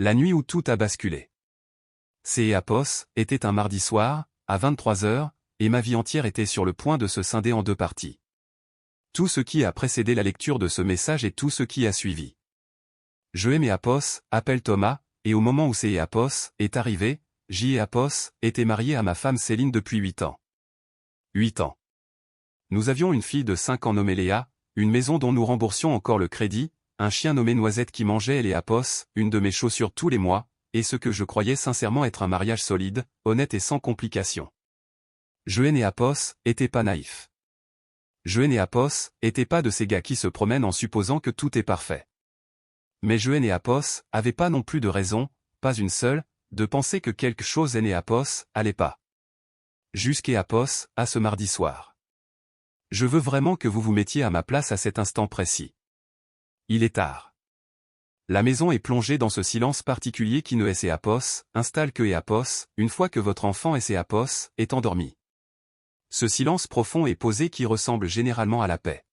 La nuit où tout a basculé. C'est Apos, était un mardi soir, à 23h, et ma vie entière était sur le point de se scinder en deux parties. Tout ce qui a précédé la lecture de ce message et tout ce qui a suivi. Je aimais Apos, appelle Thomas, et au moment où c'est Apos est arrivé, J. Apos était marié à ma femme Céline depuis 8 ans. 8 ans. Nous avions une fille de 5 ans nommée Léa, une maison dont nous remboursions encore le crédit, un chien nommé Noisette qui mangeait les Apos, une de mes chaussures tous les mois, et ce que je croyais sincèrement être un mariage solide, honnête et sans complications. Je et Apos était pas naïf. Je et Apos était pas de ces gars qui se promènent en supposant que tout est parfait. Mais je et Apos avait pas non plus de raison, pas une seule, de penser que quelque chose Apos allait pas. Jusqu'Apos, à ce mardi soir. Je veux vraiment que vous vous mettiez à ma place à cet instant précis. Il est tard. La maison est plongée dans ce silence particulier qui ne Apos installe que Apos, une fois que votre enfant Apos est endormi. Ce silence profond et posé qui ressemble généralement à la paix.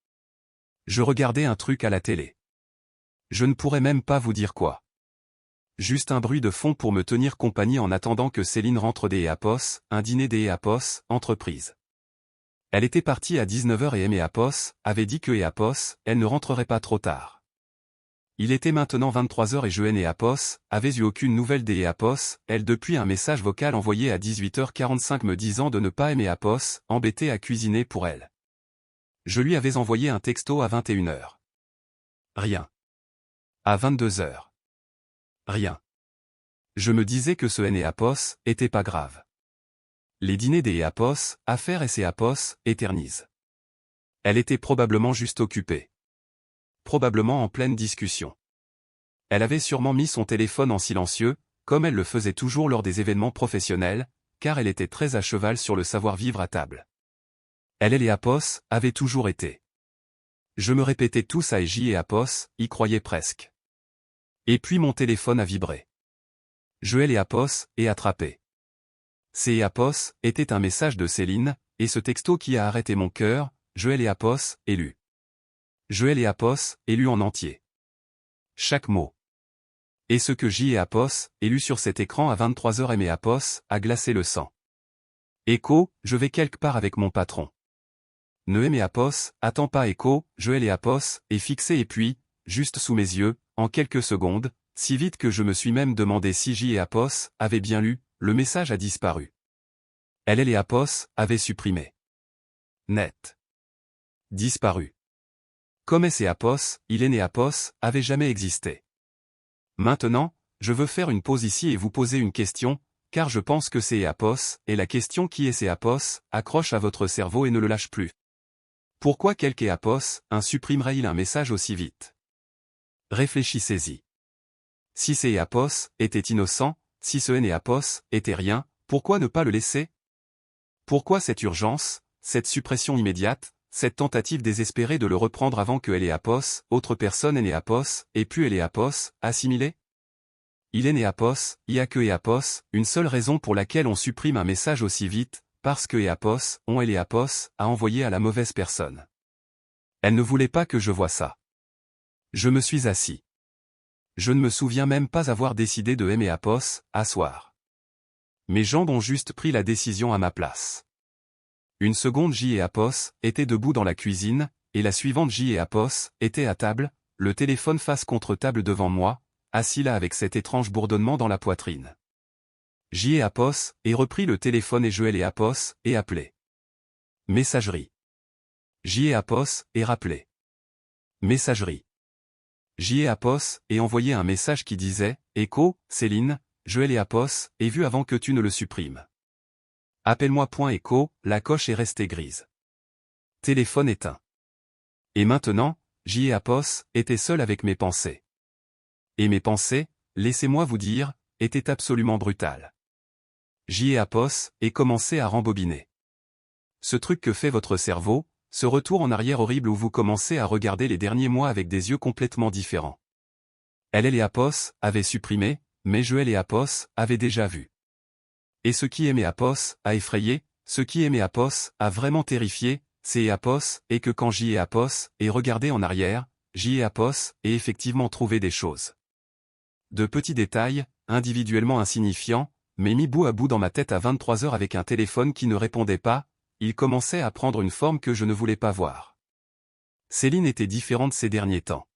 Je regardais un truc à la télé. Je ne pourrais même pas vous dire quoi. Juste un bruit de fond pour me tenir compagnie en attendant que Céline rentre des Apos, un dîner des Apos, entreprise. Elle était partie à 19h et Apos avait dit que Apos, elle ne rentrerait pas trop tard. Il était maintenant 23h et je Apos avait eu aucune nouvelle des Apos, elle depuis un message vocal envoyé à 18h45 me disant de ne pas Apos, embêté à cuisiner pour elle. Je lui avais envoyé un texto à 21h. Rien. À 22h. Rien. Je me disais que ce Apos était pas grave. Les dîners des Apos, affaires Apos, éternisent. Elle était probablement juste occupée. Probablement en pleine discussion. Elle avait sûrement mis son téléphone en silencieux, comme elle le faisait toujours lors des événements professionnels, car elle était très à cheval sur le savoir-vivre à table. Elle et les Apos avaient toujours été. Je me répétais tout ça et J et Apos y croyaient presque. Et puis mon téléphone a vibré. Je et Apos et attrapé. C'est Apos était un message de Céline, et ce texto qui a arrêté mon cœur, je et Apos, est lu. Je et Apos, est lu en entier. Chaque mot. Et ce que J et Apos, est lu sur cet écran à 23h et Apos, a glacé le sang. Écho, je vais quelque part avec mon patron. Ne Apos, attends pas Écho, je et Apos, est fixé et puis, juste sous mes yeux, en quelques secondes, si vite que je me suis même demandé si J et Apos avaient bien lu, le message a disparu. Elle et Apos avaient supprimé. Net. Disparu. Comme et Apos, il et Apos, avait jamais existé. Maintenant, je veux faire une pause ici et vous poser une question, car je pense que c'est Apos, et la question qui est Apos, accroche à votre cerveau et ne le lâche plus. Pourquoi quelque Apos, supprimerait-il un message aussi vite? Réfléchissez-y. Si c'est Apos était innocent, si ce Apos était rien, pourquoi ne pas le laisser? Pourquoi cette urgence, cette suppression immédiate, cette tentative désespérée de le reprendre avant que Apos, autre personne Apos, ait pu Apos, assimiler? Il Apos, il y a que Apos, une seule raison pour laquelle on supprime un message aussi vite, parce que Apos, Apos, a envoyé à la mauvaise personne. Elle ne voulait pas que je voie ça. Je me suis assis. Je ne me souviens même pas avoir décidé de Apos, asseoir. Mes jambes ont juste pris la décision à ma place. Une seconde J et Apos étaient debout dans la cuisine, et la suivante J et Apos étaient à table, le téléphone face contre table devant moi, assis là avec cet étrange bourdonnement dans la poitrine. J et Apos et repris le téléphone et Joël et Apos et appelé. Messagerie. J et Apos et rappelé. Messagerie. J et Apos et envoyé un message qui disait « Écho, Céline, Joël et Apos, et vu avant que tu ne le supprimes. Appelle-moi. Écho, la coche est restée grise. Téléphone éteint. Et maintenant, J et Apos étaient seuls avec mes pensées. Et mes pensées, laissez-moi vous dire, étaient absolument brutales. J et Apos et commencé à rembobiner. Ce truc que fait votre cerveau, ce retour en arrière horrible où vous commencez à regarder les derniers mois avec des yeux complètement différents. Elle et Apos avaient supprimé, mais Joël et Apos avaient déjà vu. Et ce qui aimait Apos a effrayé, ce qui aimait Apos a vraiment terrifié, c'est Apos, et que quand J et Apos et regardé en arrière, J et Apos et effectivement trouvé des choses. de petits détails, individuellement insignifiants, mais mis bout à bout dans ma tête à 23 heures avec un téléphone qui ne répondait pas, il commençait à prendre une forme que je ne voulais pas voir. Céline était différente ces derniers temps.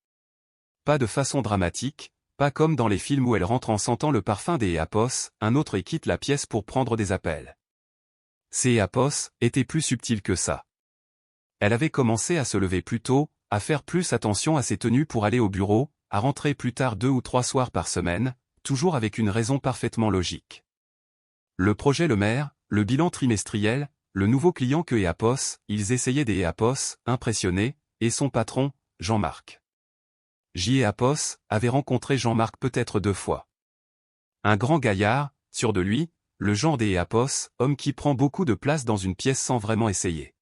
Pas de façon dramatique, pas comme dans les films où elle rentre en sentant le parfum des Apos, un autre et quitte la pièce pour prendre des appels. Ces Apos étaient plus subtils que ça. Elle avait commencé à se lever plus tôt, à faire plus attention à ses tenues pour aller au bureau, à rentrer plus tard 2 ou 3 soirs par semaine, toujours avec une raison parfaitement logique. Le projet Le Maire, le bilan trimestriel, le nouveau client que Apos, ils essayaient des Apos, impressionnés, et son patron, Jean-Marc. Apos avait rencontré Jean-Marc peut-être 2 fois. Un grand gaillard, sûr de lui, le genre des Apos, homme qui prend beaucoup de place dans une pièce sans vraiment essayer.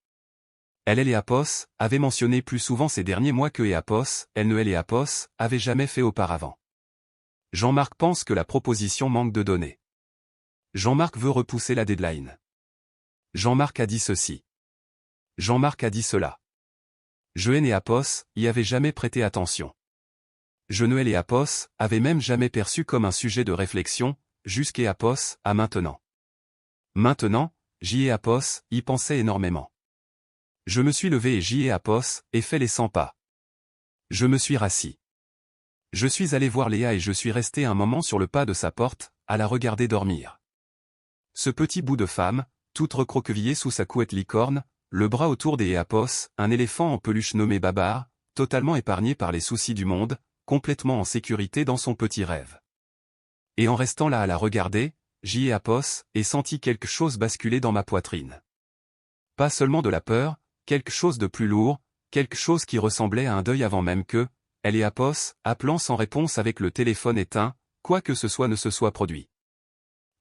Elle et Apos avait mentionné plus souvent ces derniers mois que Apos, elle ne Apos avait jamais fait auparavant. Jean-Marc pense que la proposition manque de données. Jean-Marc veut repousser la deadline. Jean-Marc a dit ceci. Jean-Marc a dit cela. Je et Apos y avait jamais prêté attention. Je ne Apos avait même jamais perçu comme un sujet de réflexion, jusqu'à Apos à maintenant. Maintenant, Apos y pensait énormément. Je me suis levé et Apos et fait les 100 pas. Je me suis rassis. Je suis allé voir Léa et je suis resté un moment sur le pas de sa porte, à la regarder dormir. Ce petit bout de femme, toute recroquevillée sous sa couette licorne, le bras autour des Apos, un éléphant en peluche nommé Babar, totalement épargné par les soucis du monde, complètement en sécurité dans son petit rêve. Et en restant là à la regarder, Apos ai senti quelque chose basculer dans ma poitrine. Pas seulement de la peur, quelque chose de plus lourd, quelque chose qui ressemblait à un deuil avant même que, elle et Apos, appelant sans réponse avec le téléphone éteint, quoi que ce soit ne se soit produit.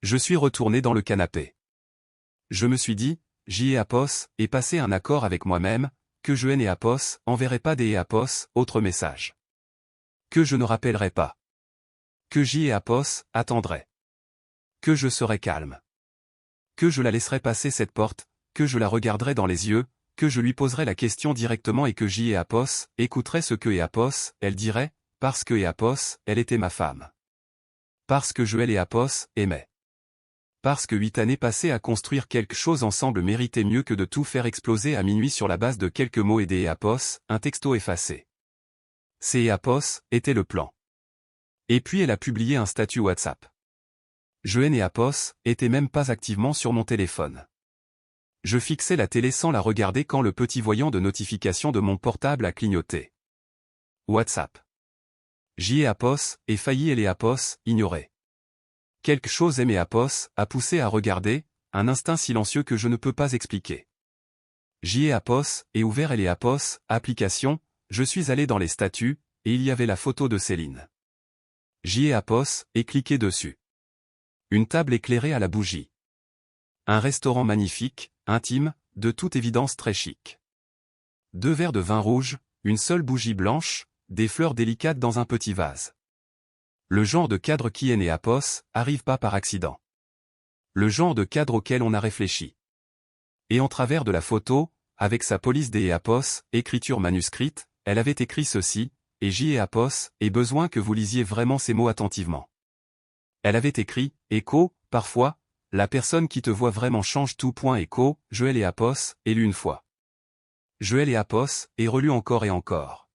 Je suis retourné dans le canapé. Je me suis dit, Apos, et passé un accord avec moi-même, que je et Apos enverrai pas des Apos, autre message. Que je ne rappellerai pas. Que Apos attendrai. Que je serai calme. Que je la laisserai passer cette porte, que je la regarderai dans les yeux, que je lui poserai la question directement et que Apos écouterait ce que Apos, elle dirait, parce que Apos, elle était ma femme. Parce que je Apos aimais. Parce que 8 années passées à construire quelque chose ensemble méritait mieux que de tout faire exploser à minuit sur la base de quelques mots et des Apos, un texto effacé. Ces Apos était le plan. Et puis elle a publié un statut WhatsApp. Je Apos était même pas activement sur mon téléphone. Je fixais la télé sans la regarder quand le petit voyant de notification de mon portable a clignoté. WhatsApp. Apos et failli et Apos ignoré. Quelque chose Apos a poussé à regarder, un instinct silencieux que je ne peux pas expliquer. Apos et ouvert Apos, application, je suis allé dans les statuts, et il y avait la photo de Céline. Apos et cliqué dessus. Une table éclairée à la bougie. Un restaurant magnifique, intime, de toute évidence très chic. 2 verres de vin rouge, une seule bougie blanche, des fleurs délicates dans un petit vase. Le genre de cadre qui Apos arrive pas par accident. Le genre de cadre auquel on a réfléchi. Et en travers de la photo, avec sa police des Apos, écriture manuscrite, elle avait écrit ceci, et Apos, ai besoin que vous lisiez vraiment ces mots attentivement. Elle avait écrit, écho, parfois, la personne qui te voit vraiment change tout. Écho, je Apos, et lu une fois. Je Apos, et relu encore et encore.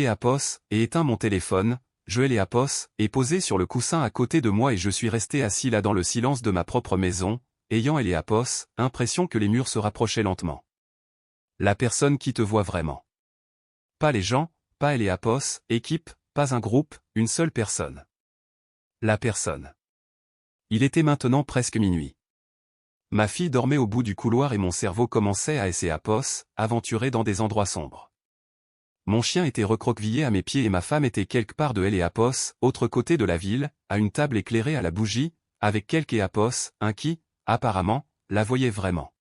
Apos, et éteint mon téléphone, je Apos, et posé sur le coussin à côté de moi et je suis resté assis là dans le silence de ma propre maison, ayant Apos, impression que les murs se rapprochaient lentement. La personne qui te voit vraiment. Pas les gens, pas Apos, équipe, pas un groupe, une seule personne. La personne. Il était maintenant presque minuit. Ma fille dormait au bout du couloir et mon cerveau commençait à Apos, aventurer dans des endroits sombres. Mon chien était recroquevillé à mes pieds et ma femme était quelque part de Apos, autre côté de la ville, à une table éclairée à la bougie, avec quelque Apos, un qui, apparemment, la voyait vraiment.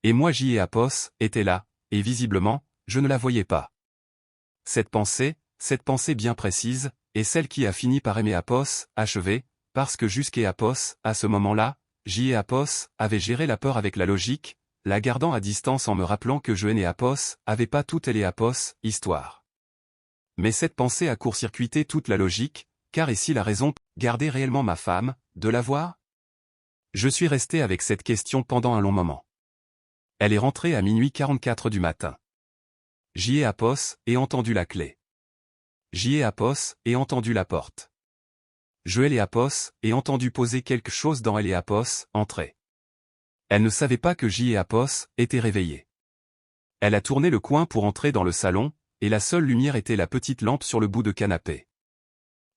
Et moi Apos, était là, et visiblement, je ne la voyais pas. Cette pensée bien précise, est celle qui a fini par aimer Apos, achevé, parce que jusqu'à Apos, à ce moment-là, Apos avait géré la peur avec la logique, la gardant à distance en me rappelant que je Apos avait pas toute Apos, histoire. Mais cette pensée a court-circuité toute la logique, car est-ce la raison pour garder réellement ma femme, de la voir? Je suis resté avec cette question pendant un long moment. Elle est rentrée à minuit 44 du matin. J'y ai à poste et entendu la clé. J'y ai à poste et entendu la porte. Je ai à poste et entendu poser quelque chose dans elle et à poste, entrer. Elle ne savait pas que j'y ai à poste était réveillée. Elle a tourné le coin pour entrer dans le salon, et la seule lumière était la petite lampe sur le bout de canapé.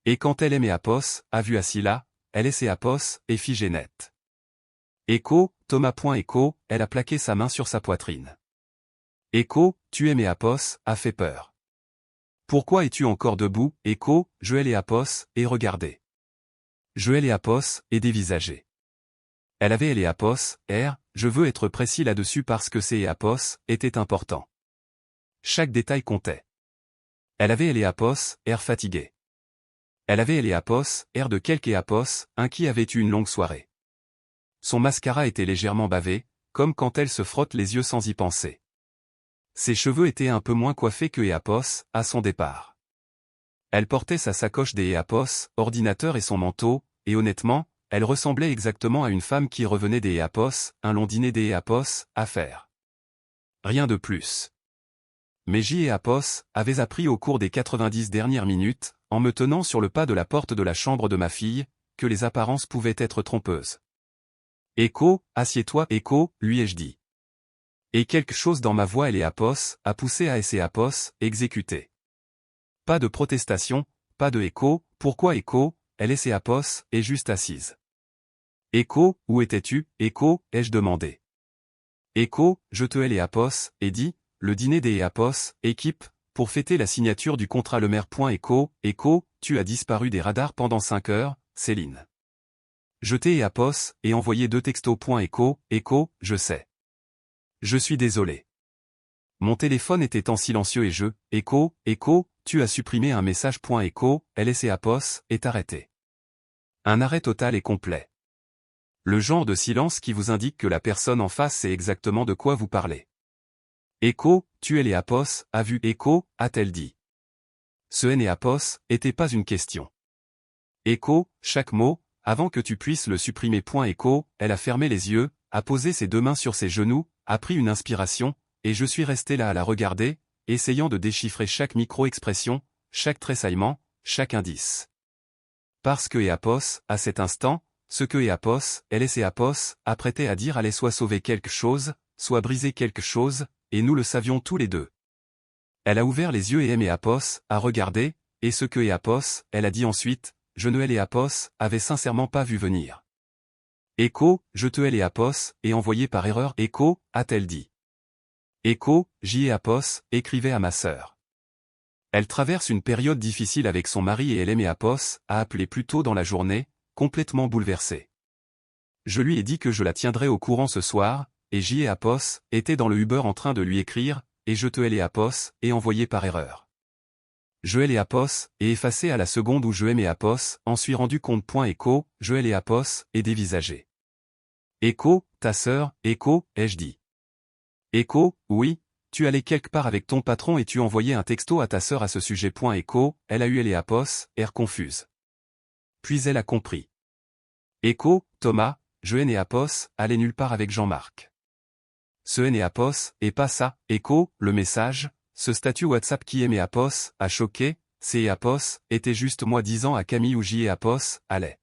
Et quand elle aimait à poste, a vu assis là, elle est à poste et figée net. Écho, Thomas. Écho, elle a plaqué sa main sur sa poitrine. Écho, tu aimais à poste, a fait peur. Pourquoi es-tu encore debout? Écho, je l'ai à poste, et regardez. Je l'ai à poste, et dévisagé. Elle avait les apos, je veux être précis là-dessus parce que ces apos étaient importants. Chaque détail comptait. Elle avait les apos, fatiguée. Elle avait les apos, de quelques apos, un qui avait eu une longue soirée. Son mascara était légèrement bavé, comme quand elle se frotte les yeux sans y penser. Ses cheveux étaient un peu moins coiffés que apos, à son départ. Elle portait sa sacoche des apos, ordinateur et son manteau, et honnêtement, elle ressemblait exactement à une femme qui revenait des apos, un long dîner des apos, à faire. Rien de plus. Mais J et Apos avaient appris au cours des 90 dernières minutes, en me tenant sur le pas de la porte de la chambre de ma fille, que les apparences pouvaient être trompeuses. Écho, assieds-toi, Écho, lui ai-je dit. Et quelque chose dans ma voix et les Apos a poussé à essayer Apos, exécuter. Pas de protestation, pas de Écho, pourquoi Écho, elle est Apos, est juste assise. Écho, où étais-tu? Écho, ai-je demandé. Écho, je te hais les Apos, et dit, le dîner des Apos, équipe, pour fêter la signature du contrat le maire. Écho, Écho, tu as disparu des radars pendant 5 heures, Céline. Je t'ai Apos, et envoyé 2 textos. Écho, Écho, je sais. Je suis désolé. Mon téléphone était en silencieux et Écho, Écho, tu as supprimé un message. Écho, LS Apos, est arrêté. Un arrêt total et complet. Le genre de silence qui vous indique que la personne en face sait exactement de quoi vous parlez. Écho, tu es les Apos, a vu Écho, a-t-elle dit. Ce N et Apos, était pas une question. Écho, chaque mot, avant que tu puisses le supprimer. Écho, elle a fermé les yeux, a posé ses 2 mains sur ses genoux, a pris une inspiration, et je suis resté là à la regarder, essayant de déchiffrer chaque micro-expression, chaque tressaillement, chaque indice. Parce que Apos, à cet instant, ce que Apos, elle et Apos, apprêtait à dire allait soit sauver quelque chose, soit briser quelque chose, et nous le savions tous les deux. Elle a ouvert les yeux et aimé Apos, a regardé, et ce que Apos, elle a dit ensuite, je ne hais Apos, avait sincèrement pas vu venir. Écho, je te hais Apos, et envoyé par erreur. Écho, a-t-elle dit. Écho, j'y ai Apos, écrivait à ma sœur. Elle traverse une période difficile avec son mari et elle aimait Apos, a appelé plus tôt dans la journée, complètement bouleversée. Je lui ai dit que je la tiendrais au courant ce soir, et J et Apos était dans le Uber en train de lui écrire, et je te hais Apos, et envoyé par erreur. Je hais Apos, et effacé à la seconde où je aimais Apos, en suis rendu compte. Écho, je hais Apos, et dévisagé. Écho, ta sœur, Écho, ai-je dit. Écho, oui, tu allais quelque part avec ton patron et tu envoyais un texto à ta sœur à ce sujet. Écho, elle a eu les Apos, air confuse. Puis elle a compris. Écho, Thomas, je hais Apos, allait nulle part avec Jean-Marc. Ce hais Apos, et pas ça, Écho, le message, ce statut WhatsApp qui aimait Apos, a choqué, c'est Apos, était juste moi disant à Camille où j'y ai Apos, allait.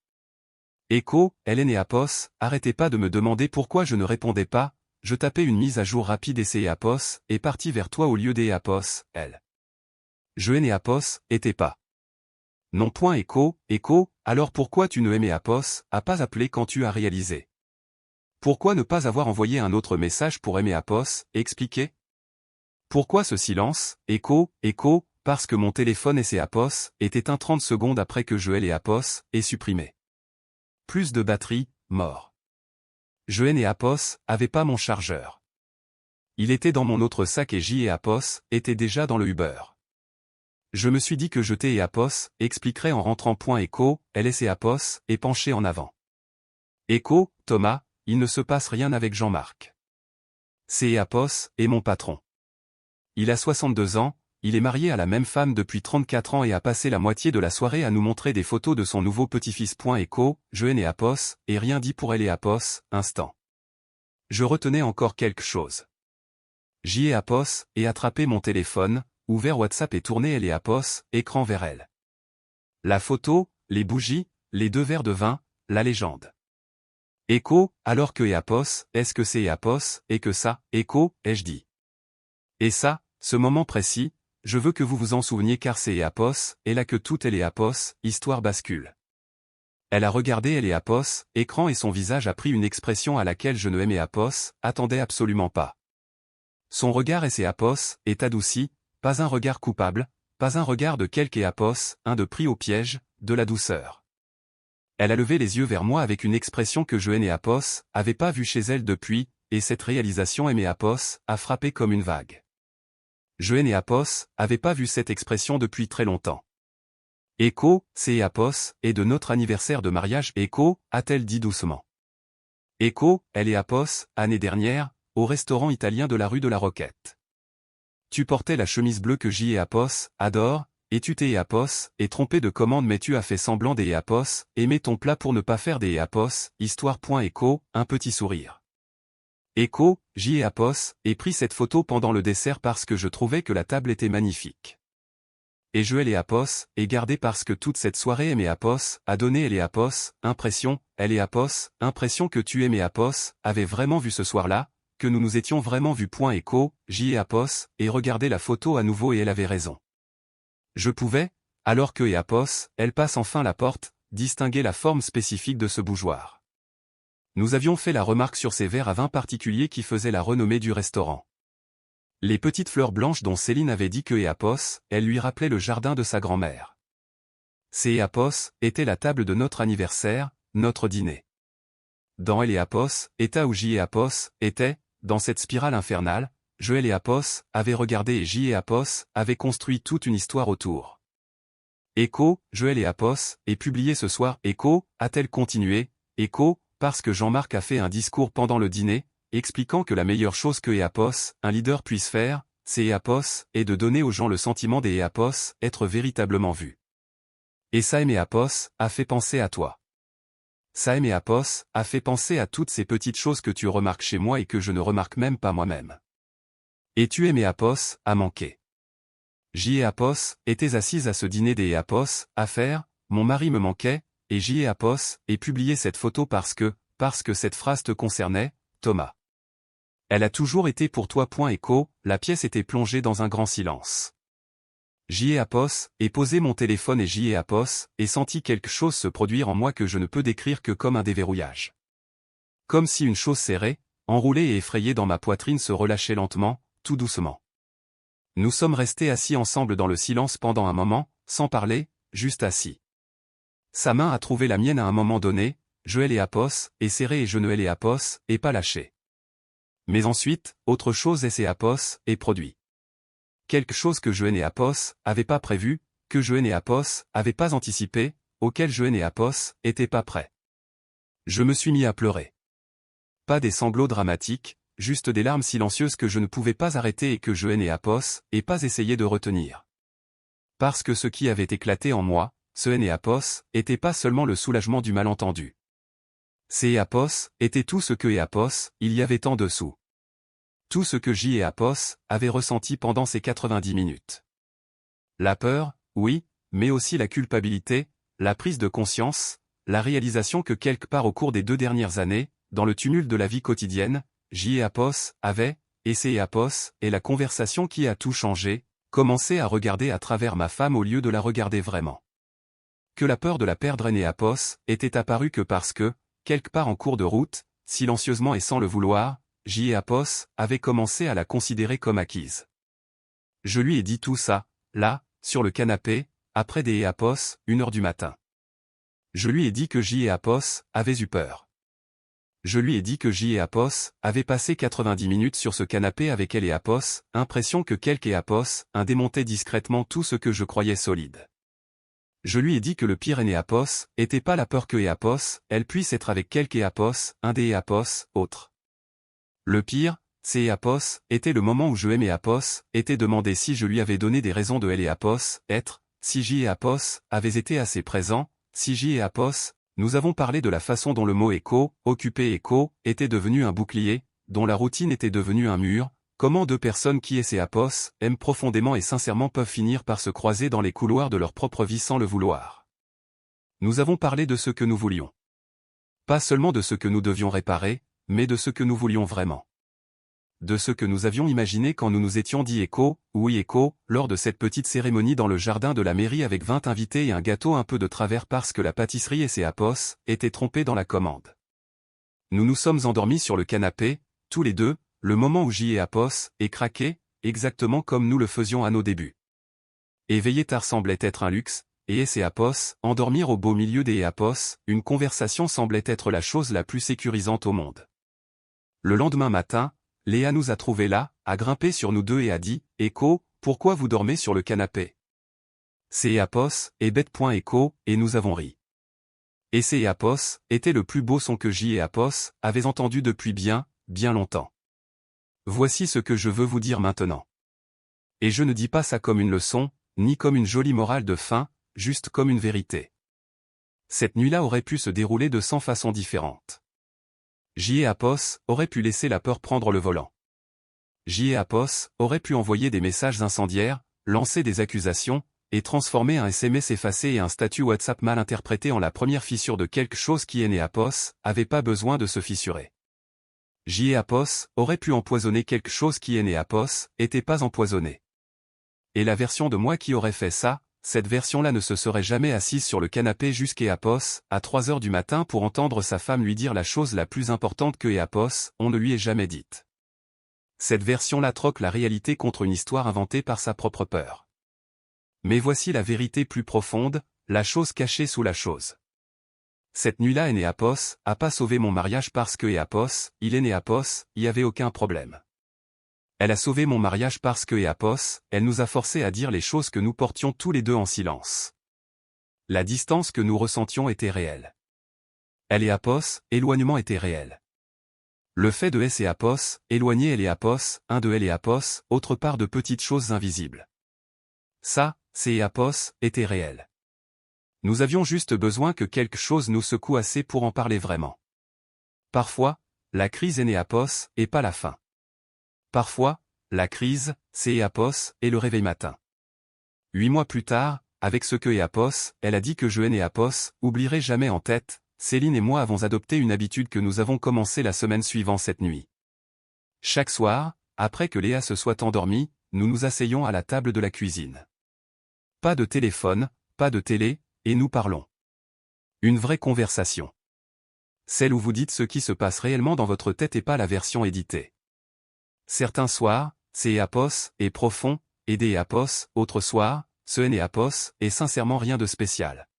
Écho, elle est Apos, arrêtez pas de me demander pourquoi je ne répondais pas, je tapais une mise à jour rapide et c'est Apos, et parti vers toi au lieu des Apos, elle. Je hais Apos, était pas. Non. Écho, Écho, alors pourquoi tu ne aimais Apos, a pas appelé quand tu as réalisé? Pourquoi ne pas avoir envoyé un autre message pour aimer Apos, expliquer? Pourquoi ce silence, Écho, Écho, parce que mon téléphone et ses Apos est éteint 30 secondes après que je hais les Apos, et supprimé. Plus de batterie, mort. Je hais Apos, avait pas mon chargeur. Il était dans mon autre sac et J et Apos était déjà dans le Uber. Je me suis dit que jeter et Apos expliquerait en rentrant. Écho, elle et ses Apos, et penché en avant. Écho, Thomas, il ne se passe rien avec Jean-Marc. C'est Apos, et mon patron. Il a 62 ans, il est marié à la même femme depuis 34 ans et a passé la moitié de la soirée à nous montrer des photos de son nouveau petit-fils. Écho, je n'ai apos, et rien dit pour elle et apos, instant. Je retenais encore quelque chose. J'y ai apos, et attrapé mon téléphone, ouvert WhatsApp et tourné elle et apos, écran vers elle. La photo, les bougies, les 2 verres de vin, la légende. Écho, alors que apos, est-ce que c'est apos, et que ça, écho, ai-je dit. Et ça, ce moment précis, je veux que vous vous en souveniez car c'est apos, et là que tout est apos, histoire bascule. Elle a regardé elle apos, écran et son visage a pris une expression à laquelle je ne aimais apos, attendais absolument pas. Son regard et ses apos, est adouci, pas un regard coupable, pas un regard de quelque apos, un de pris au piège, de la douceur. Elle a levé les yeux vers moi avec une expression que je n'ai apos, avait pas vue chez elle depuis, et cette réalisation aimée apos, a frappé comme une vague. Je n'ai apos, avait pas vu cette expression depuis très longtemps. Écho, c'est apos, et de notre anniversaire de mariage. Écho, a-t-elle dit doucement. Écho, elle est apos, année dernière, au restaurant italien de la rue de la Roquette. Tu portais la chemise bleue que j'y ai apos, adore, et tu t'es apos, et trompé de commande mais tu as fait semblant des apos, aimé ton plat pour ne pas faire des apos, histoire. Écho, un petit sourire. Écho, j'y ai apos, et pris cette photo pendant le dessert parce que je trouvais que la table était magnifique. Et je l'ai apos, et gardé parce que toute cette soirée aimée apos, a donné elle est apos, impression, elle est apos, impression que tu aimais apos, avait vraiment vu ce soir-là, que nous nous étions vraiment vus. Écho, j'y ai apos, et regardé la photo à nouveau et elle avait raison. Je pouvais, alors que apos, elle passe enfin la porte, distinguer la forme spécifique de ce bougeoir. Nous avions fait la remarque sur ces verres à vin particuliers qui faisaient la renommée du restaurant. Les petites fleurs blanches dont Céline avait dit que apos, elle lui rappelait le jardin de sa grand-mère. Ces apos, était la table de notre anniversaire, notre dîner. Dans elle et apos, état où j'y ai apos, était, dans cette spirale infernale, je et apos, avait regardé et j'y ai apos, avait construit toute une histoire autour. Écho, je et apos, et publié ce soir. Écho, a-t-elle continué, écho, parce que Jean-Marc a fait un discours pendant le dîner, expliquant que la meilleure chose que apos, un leader puisse faire, c'est apos, et de donner aux gens le sentiment des apos, être véritablement vus. Et ça apos, a fait penser à toi. Ça apos, a fait penser à toutes ces petites choses que tu remarques chez moi et que je ne remarque même pas moi-même. Et tu apos, a manqué. J'y ai apos, étais assise à ce dîner des apos, à faire, mon mari me manquait, et j'y ai apos, et publié cette photo parce que cette phrase te concernait, Thomas. Elle a toujours été pour toi. Écho, la pièce était plongée dans un grand silence. J'y ai apos, et posé mon téléphone et j'y ai apos, et senti quelque chose se produire en moi que je ne peux décrire que comme un déverrouillage. Comme si une chose serrée, enroulée et effrayée dans ma poitrine se relâchait lentement, tout doucement. Nous sommes restés assis ensemble dans le silence pendant un moment, sans parler, juste assis. Sa main a trouvé la mienne à un moment donné, je l'ai apos, et serré et je ne l'ai apos, et pas lâché. Mais ensuite, autre chose et c'est apos, et produit. Quelque chose que je n'ai apos, avait pas prévu, que je n'ai apos, avait pas anticipé, auquel je n'ai apos, était pas prêt. Je me suis mis à pleurer. Pas des sanglots dramatiques, juste des larmes silencieuses que je ne pouvais pas arrêter et que je n'ai apos, et pas essayer de retenir. Parce que ce qui avait éclaté en moi, ce n'ai apos, était pas seulement le soulagement du malentendu. C'est apos, était tout ce que apos, il y avait en dessous. Tout ce que j'y ai apos, avait ressenti pendant ces 90 minutes. La peur, oui, mais aussi la culpabilité, la prise de conscience, la réalisation que quelque part au cours des 2 dernières années, dans le tumulte de la vie quotidienne, j'y ai apos, avait, et c'est apos, et la conversation qui a tout changé, commencé à regarder à travers ma femme au lieu de la regarder vraiment. Que la peur de la perdre et apos, était apparue que parce que, quelque part en cours de route, silencieusement et sans le vouloir, j'y ai apos, avait commencé à la considérer comme acquise. Je lui ai dit tout ça, là, sur le canapé, après des apos, 1h du matin. Je lui ai dit que j'y ai apos, avait eu peur. Je lui ai dit que j'y ai apos, avait passé 90 minutes sur ce canapé avec elle et apos, impression que quelque apos, un démontait discrètement tout ce que je croyais solide. Je lui ai dit que le pire apos, était pas la peur que apos, elle puisse être avec quelque apos, un des apos, autre. Le pire, c'est Apos, était le moment où je aimais Apos, était demandé si je lui avais donné des raisons de elle et Apos, être, si J et Apos, avaient été assez présents, si J et Apos, nous avons parlé de la façon dont le mot écho, occupé écho, était devenu un bouclier, dont la routine était devenue un mur, comment deux personnes qui essaient Apos, aiment profondément et sincèrement peuvent finir par se croiser dans les couloirs de leur propre vie sans le vouloir. Nous avons parlé de ce que nous voulions. Pas seulement de ce que nous devions réparer, mais de ce que nous voulions vraiment. De ce que nous avions imaginé quand nous nous étions dit écho, oui écho, lors de cette petite cérémonie dans le jardin de la mairie avec 20 invités et un gâteau un peu de travers parce que la pâtisserie et ses Apos étaient trompés dans la commande. Nous nous sommes endormis sur le canapé, tous les deux, le moment où J et Apos est craqué, exactement comme nous le faisions à nos débuts. Éveiller tard semblait être un luxe, et Apos, endormir au beau milieu des Apos, une conversation semblait être la chose la plus sécurisante au monde. Le lendemain matin, Léa nous a trouvés là, a grimpé sur nous deux et a dit, « Écho, pourquoi vous dormez sur le canapé ?» C'est Apos, et bête.écho, et nous avons ri. Et c'est Apos, était le plus beau son que J et Apos avaient entendu depuis bien, bien longtemps. Voici ce que je veux vous dire maintenant. Et je ne dis pas ça comme une leçon, ni comme une jolie morale de fin, juste comme une vérité. Cette nuit-là aurait pu se dérouler de 100 façons différentes. J et Apos auraient pu laisser la peur prendre le volant. J et Apos auraient pu envoyer des messages incendiaires, lancer des accusations, et transformer un SMS effacé et un statut WhatsApp mal interprété en la première fissure de quelque chose qui et Apos avait pas besoin de se fissurer. J et Apos auraient pu empoisonner quelque chose qui et Apos était pas empoisonné. Et la version de moi qui aurait fait ça, cette version-là ne se serait jamais assise sur le canapé jusqu'à Apos, à 3 heures du matin pour entendre sa femme lui dire la chose la plus importante que Apos, on ne lui ait jamais dite. Cette version-là troque la réalité contre une histoire inventée par sa propre peur. Mais voici la vérité plus profonde, la chose cachée sous la chose. Cette nuit-là Apos a pas sauvé mon mariage parce que Apos, il Apos, y avait aucun problème. Elle a sauvé mon mariage parce que Apos, elle nous a forcés à dire les choses que nous portions tous les deux en silence. La distance que nous ressentions était réelle. Elle et Apos, éloignement était réel. Le fait de S et Apos, éloigner elle et Apos, un de elle et Apos, autre part de petites choses invisibles. Ça, c'est Apos, était réel. Nous avions juste besoin que quelque chose nous secoue assez pour en parler vraiment. Parfois, la crise est Apos, et pas la fin. Parfois, la crise, c'est Apos, et le réveil matin. 8 mois plus tard, avec ce que Apos, elle a dit que je et Apos, oublierai jamais en tête, Céline et moi avons adopté une habitude que nous avons commencé la semaine suivant cette nuit. Chaque soir, après que Léa se soit endormie, nous nous asseyons à la table de la cuisine. Pas de téléphone, pas de télé, et nous parlons. Une vraie conversation. Celle où vous dites ce qui se passe réellement dans votre tête et pas la version éditée. Certains soirs, c'est Apos, et profond, et des Apos, autres soirs, ce et Apos, et sincèrement rien de spécial.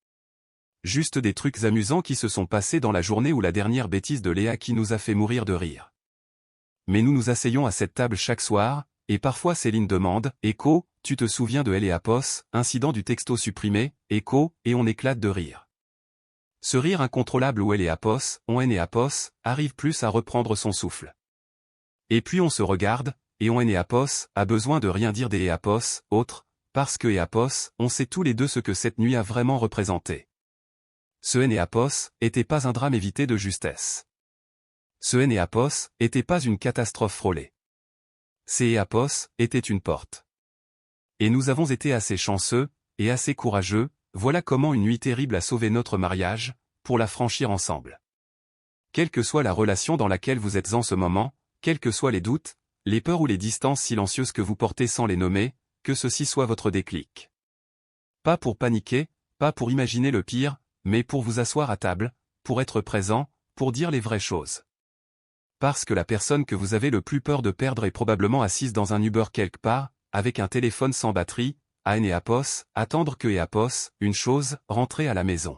Juste des trucs amusants qui se sont passés dans la journée ou la dernière bêtise de Léa qui nous a fait mourir de rire. Mais nous nous asseyons à cette table chaque soir, et parfois Céline demande, « Écho, tu te souviens de elle et Apos, incident du texto supprimé, Écho, et on éclate de rire. » Ce rire incontrôlable où elle et Apos, on et Apos, arrive plus à reprendre son souffle. Et puis on se regarde, et on et Apos, a besoin de rien dire des Apos, autres, parce que Apos, on sait tous les deux ce que cette nuit a vraiment représenté. Ce et Apos, était pas un drame évité de justesse. Ce et Apos, était pas une catastrophe frôlée. C'est Apos, était une porte. Et nous avons été assez chanceux, et assez courageux, voilà comment une nuit terrible a sauvé notre mariage, pour la franchir ensemble. Quelle que soit la relation dans laquelle vous êtes en ce moment, quels que soient les doutes, les peurs ou les distances silencieuses que vous portez sans les nommer, que ceci soit votre déclic. Pas pour paniquer, pas pour imaginer le pire, mais pour vous asseoir à table, pour être présent, pour dire les vraies choses. Parce que la personne que vous avez le plus peur de perdre est probablement assise dans un Uber quelque part, avec un téléphone sans batterie, à Apos, attendre que Apos, une chose, rentrer à la maison.